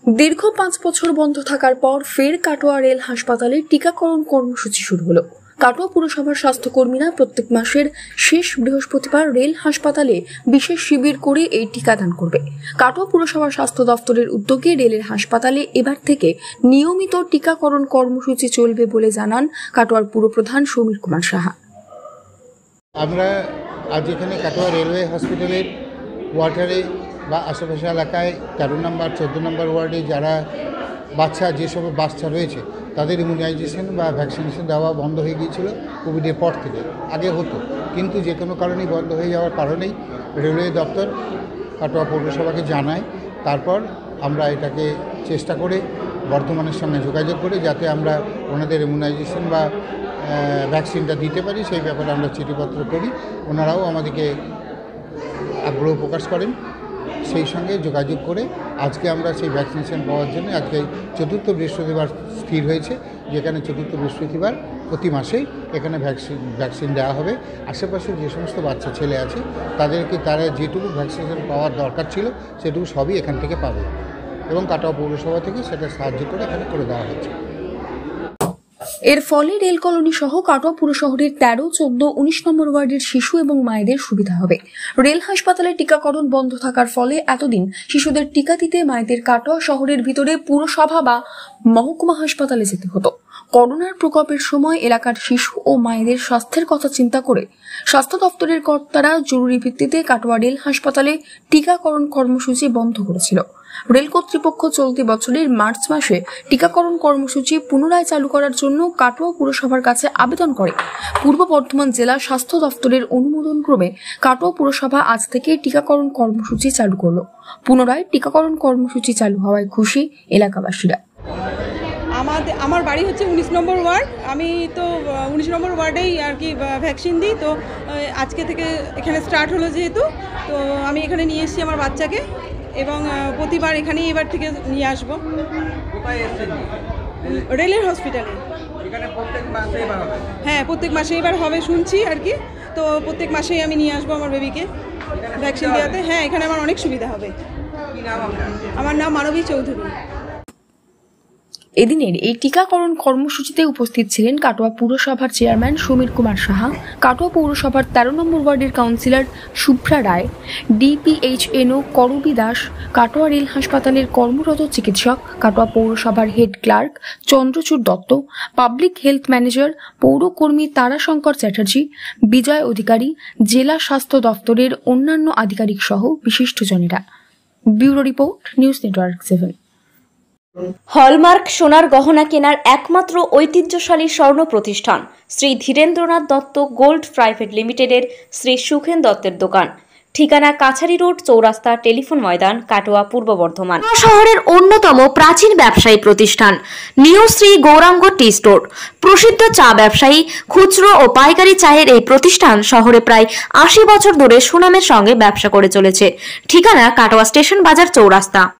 দীর্ঘ 5 বছর বন্ধ থাকার পর ফের কাটোয়া রেল হাসপাতালে টিকাকরণ কর্মসূচি শুরু হলো। কাটোয়া পুরসভার স্বাস্থ্যকর্মীরা প্রত্যেক মাসের শেষ বৃহস্পতিবার রেল হাসপাতালে বিশেষ শিবির করে এই টিকাদান করবে। কাটোয়া পুরসভার স্বাস্থ্য দফতরের উদ্যোগে রেলের হাসপাতালে এবার থেকে নিয়মিত টিকাকরণ কর্মসূচি চলবে বলে জানান কাটোয়ার পুরপ্রধান সমীর কুমার সাহা। আমরা আজ এখানে কাটোয়া রেলওয়ে হসপিটালের ওয়াটারে বা আশেপাশে এলাকায় 13 নম্বর 14 নম্বর ওয়ার্ডে যারা যেসব বাচ্চা রয়েছে তাদের ইমিউনাইজেশন বা ভ্যাকসিনেশন দেওয়া বন্ধ হয়ে গিয়েছিল কোভিডের পর থেকে। আগে হতো, কিন্তু যে কোনো কারণেই বন্ধ হয়ে যাওয়ার কারণেই রেলওয়ে দপ্তর কাটোয়া পৌরসভাকে জানায়। তারপর আমরা এটাকে চেষ্টা করে বর্ধমানের সঙ্গে যোগাযোগ করে যাতে আমরা ওনাদের ইমিউনাইজেশন বা ভ্যাকসিনটা দিতে পারি সেই ব্যাপারে আমরা চিঠিপত্র করি। ওনারাও আমাদেরকে আগ্রহ প্রকাশ করেন, সেই সঙ্গে যোগাযোগ করে আজকে আমরা সেই ভ্যাকসিনেশন পাওয়ার জন্য আজকে 4র্থ বৃহস্পতিবার স্থির হয়েছে, যেখানে 4র্থ বৃহস্পতিবার প্রতি মাসেই এখানে ভ্যাকসিন দেওয়া হবে। আশেপাশে যে সমস্ত বাচ্চা ছেলে আছে তাদেরকে তারা যেটুকু ভ্যাকসিনেশন পাওয়ার দরকার ছিল সেটুকু সবই এখান থেকে পাবে এবং কাটোয়া পৌরসভা থেকে সেটা সাহায্য করে এখানে করে দেওয়া হচ্ছে। এর ফলে রেল কলোনি সহ কাটোয়া পুর শহরের 13, 14, 19 নম্বর ওয়ার্ডের শিশু এবং মায়েদের সুবিধা হবে। রেল হাসপাতালে টিকাকরণ বন্ধ থাকার ফলে এতদিন শিশুদের টিকা দিতে মায়েদের কাটোয়া শহরের ভিতরে পুরসভা বা মহকুমা হাসপাতালে যেতে হতো। করোনার প্রকোপের সময় এলাকার শিশু ও মায়েদের স্বাস্থ্যের কথা চিন্তা করে স্বাস্থ্য দপ্তরের কর্তারা জরুরি ভিত্তিতে কাটোয়া রেল হাসপাতালে টিকাকরণ কর্মসূচি বন্ধ করেছিল। রেল কর্তৃপক্ষ চলতি বছরের মার্চ মাসে টিকাকরণ কর্মসূচি পুনরায় চালু করার জন্য কাটোয়া পুরসভার কাছে আবেদন করে। পূর্ব বর্ধমান জেলা স্বাস্থ্য দপ্তরের অনুমোদন ক্রমে কাটোয়া পুরসভা আজ থেকে টিকাকরণ কর্মসূচি চালু করলো। পুনরায় টিকাকরণ কর্মসূচি চালু হওয়ায় খুশি এলাকাবাসীরা। আমার বাড়ি হচ্ছে 19 নম্বর ওয়ার্ড। আমি তো 19 নম্বর ওয়ার্ডেই আর কি ভ্যাকসিন দিই। তো আজকে থেকে এখানে স্টার্ট হলো যেহেতু, তো আমি এখানে নিয়ে এসেছি আমার বাচ্চাকে এবং প্রতিবার এখানেই এবার থেকে নিয়ে আসবো। রেলের হসপিটালে। হ্যাঁ, প্রত্যেক মাসে এবার হবে শুনছি আর কি। তো প্রত্যেক মাসেই আমি নিয়ে আসবো আমার বেবিকে ভ্যাকসিন দেওয়াতে। হ্যাঁ, এখানে আমার অনেক সুবিধা হবে। আমার নাম মানবী চৌধুরী। এদিনের এই টিকাকরণ কর্মসূচিতে উপস্থিত ছিলেন কাটোয়া পুরসভার চেয়ারম্যান সমীর কুমার সাহা, কাটোয়া পৌরসভার 13 নম্বর ওয়ার্ডের কাউন্সিলর শুভ্রা রায়, ডিপিএইচএনও করবী দাস, কাটোয়া রেল হাসপাতালের কর্মরত চিকিৎসক, কাটোয়া পৌরসভার head clerk Chandrachur Dutta, public health manager, পৌরকর্মী তারাশঙ্কর চ্যাটার্জি, বিজয় অধিকারী, জেলা স্বাস্থ্য দপ্তরের অন্যান্য আধিকারিক সহ বিশিষ্টজনেরা। Bureau report, news network 7। Hallmark সোনার গহনা কেনার একমাত্র ঐতিহ্যশালী স্বর্ণ প্রতিষ্ঠান শ্রী ধীরেন্দ্রনাথ দত্ত গোল্ড প্রাইভেট লিমিটেডের শ্রী সুখেন দত্তের দোকান। ঠিকানা কাছারি রোড, চৌরাস্তা, টেলিফোন ময়দান, কাটোয়া, পূর্ব বর্ধমান। শহরের অন্যতম প্রাচীন ব্যবসায়ী প্রতিষ্ঠান new Shri Gouranga tea store. প্রসিদ্ধ চা ব্যবসায়ী, খুচরো ও পাইকারি চায়ের এই প্রতিষ্ঠান শহরে প্রায় 80 বছর ধরে সুনামের সঙ্গে ব্যবসা করে চলেছে। ঠিকানা কাটোয়া স্টেশন বাজার, চৌরাস্তা।